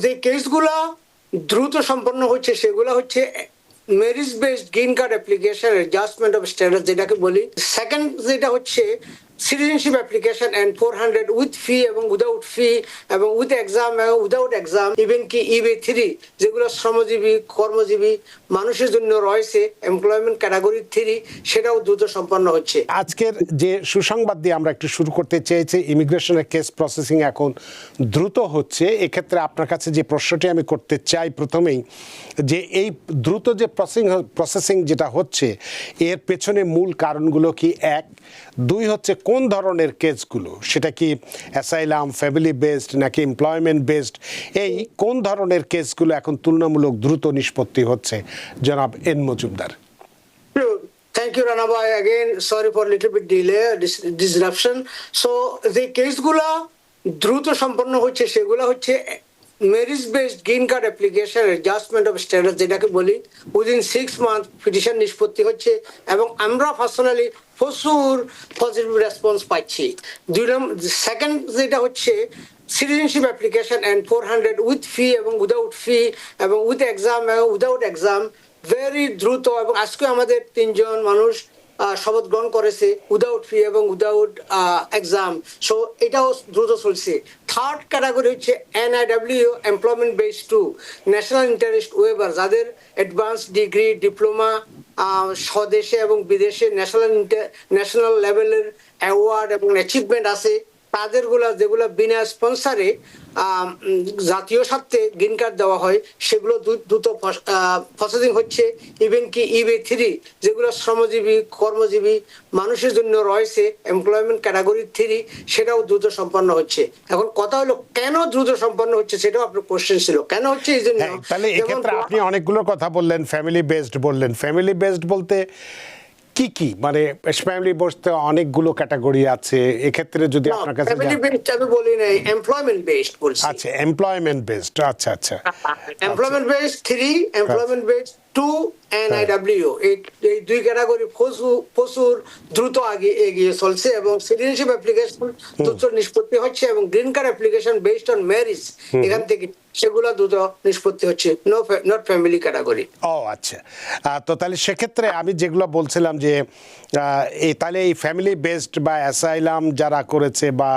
যে কেসগুলা দ্রুত সম্পন্ন হচ্ছে সেগুলো হচ্ছে merit based green card application adjustment of status যেটাকে বলি। সেকেন্ড যেটা হচ্ছে সিটিজেনশিপ অ্যাপ্লিকেশন এন্ড 400 উইথ ফি এবং উইদাউট ফি এবং উইথ এক্সাম এবং উইদাউট এক্সাম, ইভেন কি EB3 যেগুলো শ্রমজীবী কর্মজীবী মানুষের জন্য রয়েছে এমপ্লয়মেন্ট ক্যাটাগরি 3, সেটাও দ্রুত সম্পন্ন হচ্ছে। আজকের যে সুসংবাদ দিয়ে আমরা একটু শুরু করতে চেয়েছি, ইমিগ্রেশনের কেস প্রসেসিং এখন দ্রুত হচ্ছে। এক্ষেত্রে আপনার কাছে যে প্রশ্নটি আমি করতে চাই প্রথমেই, যে এই দ্রুত যে প্রসেসিং যেটা হচ্ছে এর পেছনে মূল কারণগুলো কি? এক, দুই হচ্ছে কোন ধরনের কেসগুলো, সেটা কি অ্যাসাইলাম, ফ্যামিলি বেসড নাকি এমপ্লয়মেন্ট বেসড, এই কোন ধরনের কেসগুলো এখন তুলনামূলক দ্রুত নিষ্পত্তি হচ্ছে জনাব N Majumdar? Thank you, Rana Bhai. Again, sorry for little bit delay, disruption. So, the কেসগুলা দ্রুত সম্পন্ন হচ্ছে সেগুলো হচ্ছে merit based green card application adjustment of status যেটাকে বলি। উইদিন 6 মান্থ পিটিশন নিষ্পত্তি হচ্ছে এবং আমরা পার্সোনালি প্রচুর পজিটিভ রেসপন্স পাচ্ছি। সেকেন্ড যেটা হচ্ছে সিটিজেনশিপ অ্যাপ্লিকেশন এন্ড 400 উইথ ফি এবং উইদাউট ফি এবং উইথ এক্সাম এবং উইদাউট এক্সাম, ভেরি দ্রুত। এবং আজকে আমাদের 3 জন মানুষ শপথ গ্রহণ করেছে উইদাউট ফি এবং উইদাউট এক্সাম। সো এটাও দ্রুত চলছে। থার্ড ক্যাটাগরি হচ্ছে NIW employment base 2 national interest weber, যাদের অ্যাডভান্স ডিগ্রি ডিপ্লোমা স্বদেশে এবং বিদেশে ন্যাশনাল লেভেলের অ্যাওয়ার্ড এবং অ্যাচিভমেন্ট আছে, তাদেরগুলা যেগুলো বিনা স্পন্সারে জাতীয় স্বার্থে গ্রিন কার্ড দেওয়া হয় সেগুলো দ্রুত প্রসেসিং হচ্ছে। ইভেন কি EB3 যেগুলো শ্রমজীবী কর্মজীবী মানুষের জন্য রয়েছে এমপ্লয়মেন্ট ক্যাটাগরি 3, সেটাও দ্রুত সম্পন্ন হচ্ছে। এখন কথা হলো কেন দ্রুত সম্পন্ন হচ্ছে, সেটাও আপনার কোশ্চেন ছিল কেন হচ্ছে এই জন্য। তাহলে এক্ষেত্রে আপনি অনেকগুলো কথা বললেন, ফ্যামিলি বেসড বললেন। ফ্যামিলি বেসড বলতে কি কি, মানে ফ্যামিলি বেসড অনেকগুলো ক্যাটাগরি আছে, এক্ষেত্রে যদি আপনার কাছে ফ্যামিলি বেসড আমি বলি না, এমপ্লয়মেন্ট বেসড বলছি। আচ্ছা, এমপ্লয়মেন্ট বেসড, আচ্ছা আচ্ছা। Employment based 3, employment based 2, NIW, এই 2 ক্যাটাগরি প্রচুর দ্রুত এগিয়ে চলছে এবং সিটিজেনশিপ অ্যাপ্লিকেশন দ্রুত নিষ্পত্তি হচ্ছে এবং green card application based on marriage এখান থেকে সেগুলো দ্রুত নিষ্পত্তি হচ্ছে, নট ফ্যামিলি ক্যাটাগরি। ও আচ্ছা, তো তাহলে সেক্ষেত্রে আমি যেগুলো বলছিলাম যে তাহলে এই ফ্যামিলি বেসড বা অ্যাসাইলাম যারা করেছে বা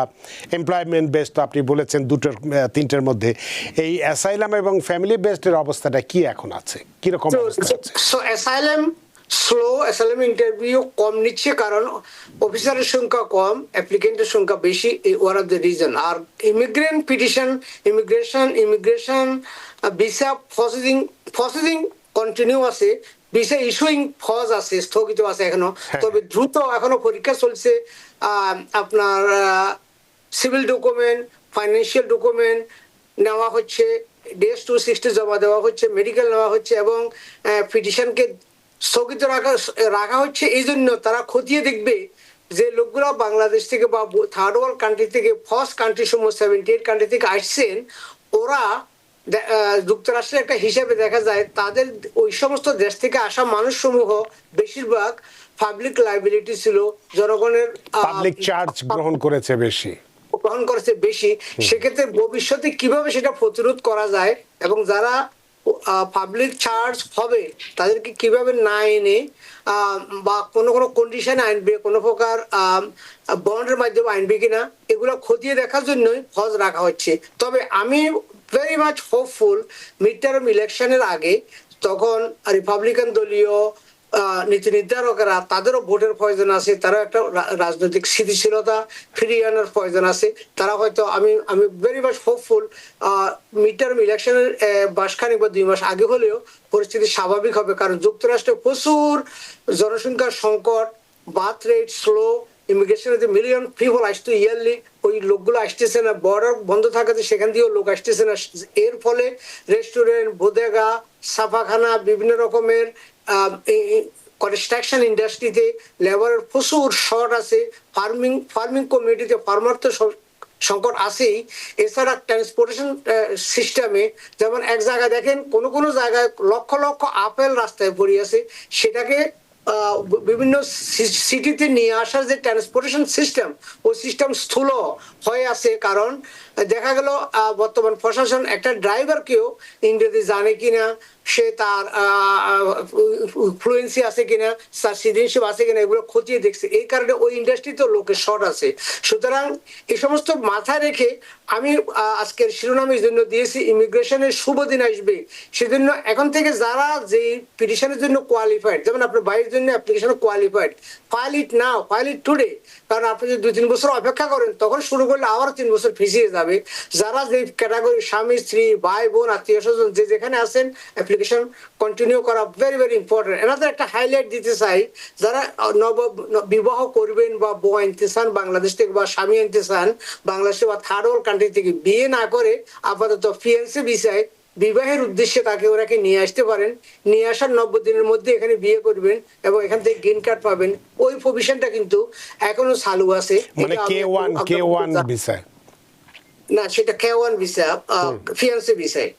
এমপ্লয়মেন্ট বেসড, তো আপনি বলেছেন দুটোর 3টের মধ্যে, এই অ্যাসাইলাম এবং ফ্যামিলি বেসডের অবস্থাটা কি এখন আছে, কিরকম অবস্থা আছে? So asylum slow, asylum interview কম নিচ্ছে কারণ অফিসারের সংখ্যা কম, অ্যাপ্লিকেন্টের সংখ্যা বেশি, ওয়ান অফ দ্য রিজন। আর immigrant petition, immigration visa processing continue আছে, ভিসা ইস্যুইং ফজ আছে, স্থগিত আছে এখনো। তবে দ্রুত এখনো পরীক্ষা চলছে। আপনার সিভিল ডকুমেন্ট, ফাইন্যান্সিয়াল ডকুমেন্ট নেওয়া হচ্ছে, DS-260 জমা দেওয়া হচ্ছে, মেডিকেল নেওয়া হচ্ছে এবং পিটিশনকে স্থগিত রাখা হচ্ছে। এই জন্য তারা খতিয়ে দেখবে যে লোকগুলো বাংলাদেশ থেকে বা থার্ড ওয়ার্ল্ড কান্ট্রি থেকে, ফার্স্ট কান্ট্রি সমূহ 78 কান্ট্রি থেকে আসছেন, ওরা যুক্তরাষ্ট্রের একটা হিসাবে দেখা যায় তাদের ওই সমস্ত দেশ থেকে আসা মানুষ সমূহ বেশিরভাগ পাবলিক লাইবিলিটি ছিল, জনগণের পাবলিক চার্জ গ্রহণ করেছে বেশি। সেক্ষেত্রে ভবিষ্যতে কিভাবে সেটা প্রতিরোধ করা যায় এবং যারা পাবলিক চার্জ হবে তাদেরকে কিভাবে না এনে বা কোনো কন্ডিশনে আনবে, কোনো প্রকার বন্ডের মাধ্যমে আনবে কিনা, এগুলো খতিয়ে দেখার জন্যই ফজ রাখা হচ্ছে। তবে আমি very much hopeful, mid term ইলেকশনের আগে তখন রিপাবলিকান দলীয় নীতি নির্ধারকেরা, তাদেরও ভোটের প্রয়োজন আছে, তারা একটা রাজনৈতিক স্থিতিশীলতা ফিরিয়ে আনার প্রয়োজন আছে। তারা হয়তো আমি very much hopeful mid term ইলেকশনের মাসখানেক বা 2 মাস আগে হলেও পরিস্থিতি স্বাভাবিক হবে, কারণ যুক্তরাষ্ট্রে প্রচুর জনসংখ্যার সংকট, বার্থ রেট স্লো, ইমিগ্রেশনে যে মিলিয়ন পিপল আসতো ইয়ারলি, ওই লোকগুলো আসতেছে না, বর্ডার বন্ধ থাকাতে সেখান দিয়েও লোক আসতেছে না। এর ফলে রেস্টুরেন্ট, বোদেগা, ছাপাখানা, বিভিন্ন রকমের কনস্ট্রাকশন ইন্ডাস্ট্রিতে লেবারের প্রচুর শর্ট আছে, ফার্মিং কমিউনিটিতে ফার্মার তো সংকট আছেই। এছাড়া ট্রান্সপোর্টেশন সিস্টেমে যেমন এক জায়গায় দেখেন কোনো জায়গায় লক্ষ লক্ষ আপেল রাস্তায় পড়ে আছে, সেটাকে বিভিন্ন সিটিতে নিয়ে আসার যে ট্রান্সপোর্টেশন সিস্টেম, ওই সিস্টেম স্থূল হয়ে আছে, কারণ দেখা গেল বর্তমান প্রশাসন একটা ড্রাইভারকেও ইংরেজি জানে কিনা, সে তার ফ্লুয়েন্সি আছে কিনা, তার সিটিজেনশিপ আছে কিনা, এগুলো খতিয়ে দেখছে। এই কারণে ওই ইন্ডাস্ট্রিতেও লোকের শর্ট আছে। সুতরাং এই সমস্ত মাথায় রেখে আমি আজকের শিরোনামের জন্য দিয়েছি ইমিগ্রেশনের শুভ দিন আসবে। সেজন্য এখন থেকে যারা যে পিটিশনের জন্য কোয়ালিফাইড, যেমন আপনার ভাইয়ের জন্য অ্যাপ্লিকেশন কোয়ালিফাইড, ফাইল ইট নাও, ফাইল ইট টুডে। কারণ আপনি যদি 2-3 বছর অপেক্ষা করেন তখন শুরু করলে আবার 3 বছর পিছিয়ে যাবে। যারা যে ক্যাটাগরি, স্বামী স্ত্রী ভাই বোন আত্মীয় স্বজন যে যেখানে আছেন, অ্যাপ্লিকেশন কন্টিনিউ করা ভেরি ভেরি ইম্পর্টেন্ট। এনাদের একটা হাইলাইট দিতে চাই, যারা বিবাহ করবেন বা বউ আনতে চান বাংলাদেশ থেকে, বা স্বামী আনতে চান বাংলাদেশে বা থার্ড ওয়ার্ল্ড কান্ট্রি থেকে, বিয়ে না করে আপাতত ফিয়ান্সে ভিসায় বিবাহের উদ্দেশ্যে তাকে ওনাকে নিয়ে আসতে পারেন। নিয়ে আসার 90 দিনের মধ্যে এখানে বিয়ে করবেন এবং এখান থেকে গ্রিন কার্ড পাবেন। ওই প্রভিশনটা কিন্তু এখনো চালু আছে। মানে K1 ভিসা না, সেটা K1 ভিসা, ফিয়ান্সে ভিসায়।